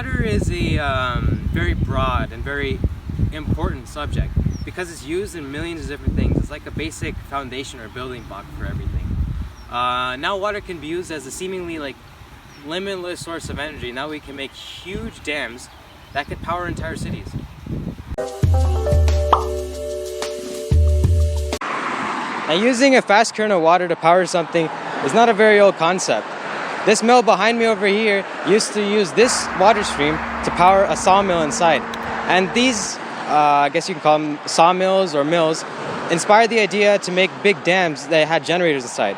Water is a very broad and very important subject because it's used in millions of different things. It's like a basic foundation or building block for everything. Now water can be used as a seemingly limitless source of energy. Now we can make huge dams that could power entire cities. Now using a fast current of water to power something is not a very old concept. This mill behind me over here used to use this water stream to power a sawmill inside. And these, I guess you can call them sawmills or mills, inspired the idea to make big dams that had generators inside.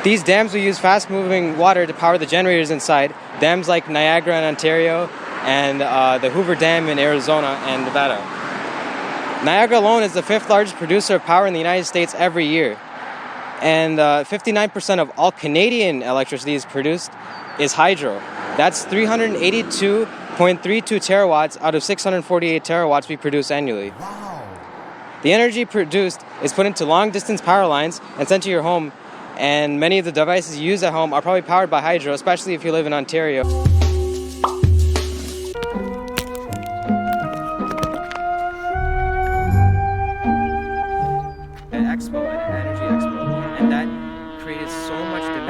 These dams will use fast-moving water to power the generators inside, dams like Niagara in Ontario and the Hoover Dam in Arizona and Nevada. Niagara alone is the 5th largest producer of power in the United States every year. And 59% of all Canadian electricity is produced is hydro. That's 382.32 terawatts out of 648 terawatts we produce annually. Wow. The energy produced is put into long-distance power lines and sent to your home, and many of the devices you use at home are probably powered by hydro, especially if you live in Ontario. And that created so much demand.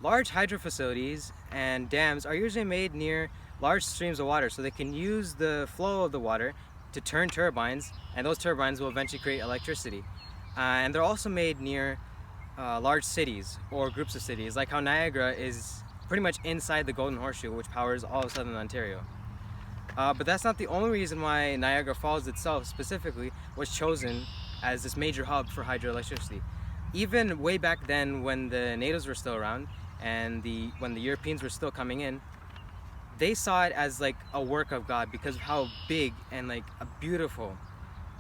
Large hydro facilities and dams are usually made near large streams of water, so they can use the flow of the water to turn turbines, and those turbines will eventually create electricity. And they're also made near large cities or groups of cities, like how Niagara is pretty much inside the Golden Horseshoe, which powers all of southern Ontario. But that's not the only reason why Niagara Falls itself specifically was chosen as this major hub for hydroelectricity. Even way back then, when the natives were still around and when the Europeans were still coming in, they saw it as like a work of God because of how big and beautiful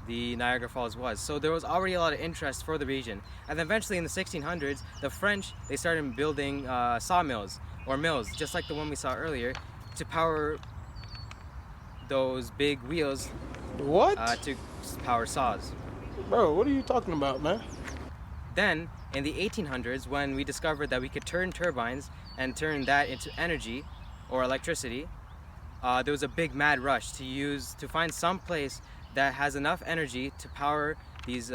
the Niagara Falls was. So there was already a lot of interest for the region. And then eventually in the 1600s, the French, they started building sawmills or mills, just like the one we saw earlier, to power those big wheels. What? To power saws. Bro, what are you talking about, man? Then, in the 1800s, when we discovered that we could turn turbines and turn that into energy or electricity, there was a big mad rush to find some place that has enough energy to power these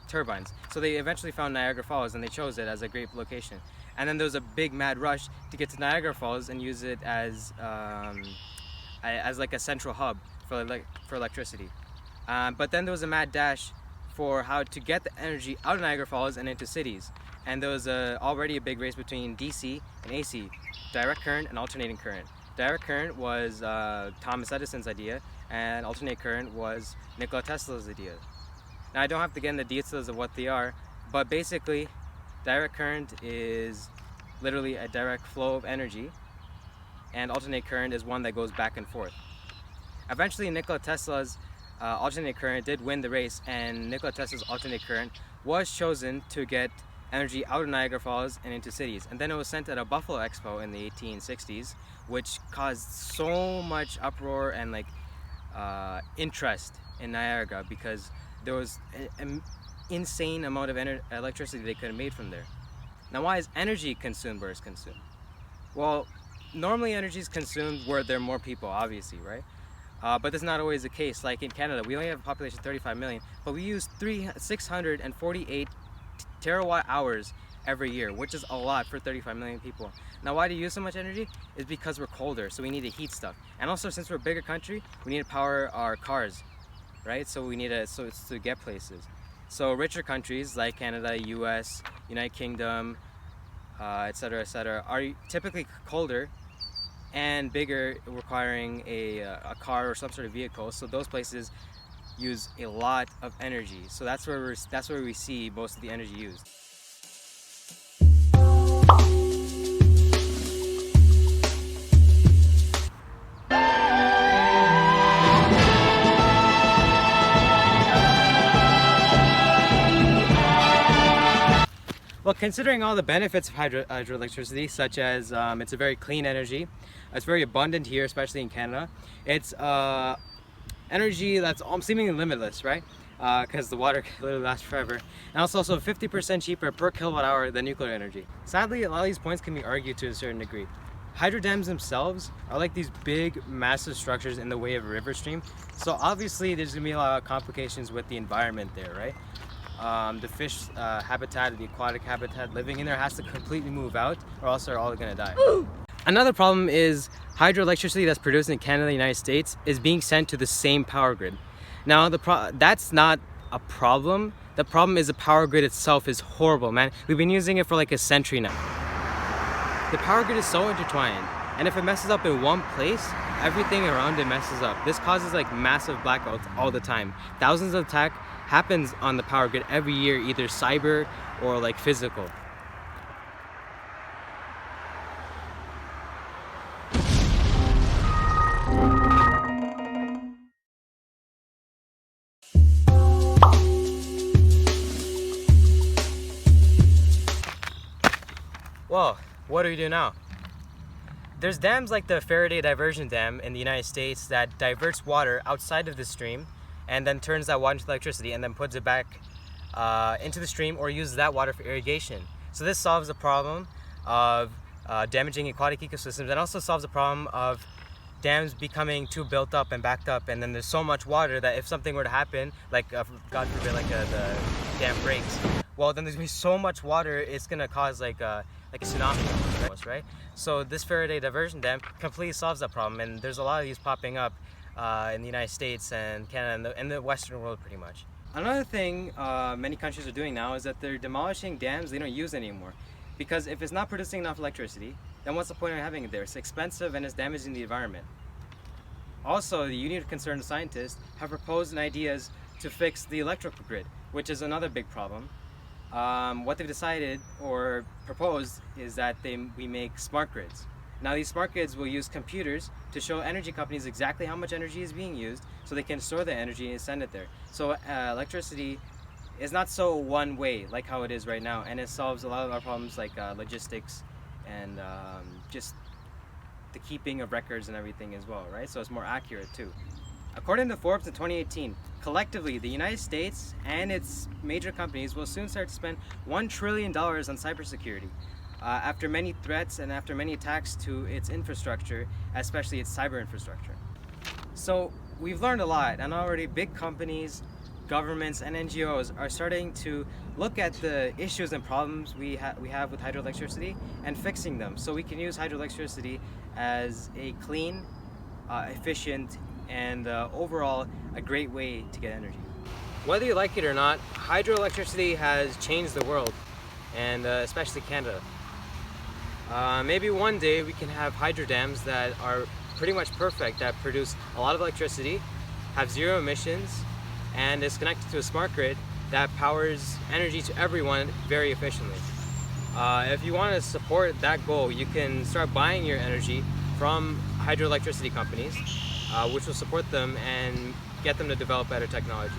turbines. So they eventually found Niagara Falls, and they chose it as a great location. And then there was a big mad rush to get to Niagara Falls and use it as like a central hub for electricity. But then there was a mad dash for how to get the energy out of Niagara Falls and into cities. And there was already a big race between DC and AC, direct current and alternating current. Direct current was Thomas Edison's idea, and alternate current was Nikola Tesla's idea. Now I don't have to get into the details of what they are, but basically direct current is literally a direct flow of energy, and alternate current is one that goes back and forth. Eventually Nikola Tesla's alternate current did win the race, and Nikola Tesla's alternate current was chosen to get energy out of Niagara Falls and into cities. And then it was sent at a Buffalo Expo in the 1860s, which caused so much uproar and interest in Niagara because there was an insane amount of electricity they could have made from there. Now, why is energy consumed where it's consumed? Well, normally energy is consumed where there are more people, obviously, right? But that's not always the case. Like in Canada, we only have a population of 35 million, but we use 648 terawatt hours every year, which is a lot for 35 million people. Now, why do you use so much energy? It's because we're colder, so we need to heat stuff. And also, since we're a bigger country, we need to power our cars, right? So it's to get places. So richer countries like Canada, US, United Kingdom, etc., are typically colder and bigger, requiring a car or some sort of vehicle. So those places use a lot of energy. So that's where we see most of the energy used. Well, considering all the benefits of hydroelectricity, such as it's a very clean energy, it's very abundant here, especially in Canada. It's energy that's seemingly limitless, right? because the water can literally last forever. And also 50% cheaper per kilowatt hour than nuclear energy. Sadly, a lot of these points can be argued to a certain degree. Hydro dams themselves are like these big, massive structures in the way of a river stream. So obviously there's gonna be a lot of complications with the environment there, right? The fish habitat, the aquatic habitat living in there has to completely move out, or else they're all gonna die. Another problem is hydroelectricity that's produced in Canada and the United States is being sent to the same power grid. Now, that's not a problem. The problem is the power grid itself is horrible, man. We've been using it for like a century now. The power grid is so intertwined, and if it messes up in one place, everything around it messes up. This causes like massive blackouts all the time. Thousands of attacks happens on the power grid every year, either cyber or like physical. Well, what do we do now? There's dams like the Faraday Diversion Dam in the United States that diverts water outside of the stream and then turns that water into electricity and then puts it back into the stream or uses that water for irrigation. So this solves the problem of damaging aquatic ecosystems, and also solves the problem of dams becoming too built up and backed up, and then there's so much water that if something were to happen, like God forbid, like the dam breaks, well then there's gonna be so much water it's gonna cause like a tsunami almost, right? So this Faraday Diversion Dam completely solves that problem, and there's a lot of these popping up in the United States and Canada and the Western world pretty much. Another thing many countries are doing now is that they're demolishing dams they don't use anymore. Because if it's not producing enough electricity, then what's the point of having it there? It's expensive and it's damaging the environment. Also, the Union of Concerned Scientists have proposed ideas to fix the electrical grid, which is another big problem. What they've decided or proposed is that we make smart grids. Now these smart grids will use computers to show energy companies exactly how much energy is being used so they can store the energy and send it there. So electricity is not so one way like how it is right now, and it solves a lot of our problems like logistics and just the keeping of records and everything as well, right? So it's more accurate too. According to Forbes in 2018, collectively the United States and its major companies will soon start to spend $1 trillion on cybersecurity after many threats and after many attacks to its infrastructure, especially its cyber infrastructure. So we've learned a lot, and already big companies, governments and NGOs are starting to look at the issues and problems we have with hydroelectricity and fixing them, so we can use hydroelectricity as a clean, efficient, and overall a great way to get energy. Whether you like it or not, hydroelectricity has changed the world, and especially Canada. Maybe one day we can have hydro dams that are pretty much perfect, that produce a lot of electricity, have zero emissions, and is connected to a smart grid that powers energy to everyone very efficiently. If you want to support that goal, you can start buying your energy from hydroelectricity companies, which will support them and get them to develop better technology.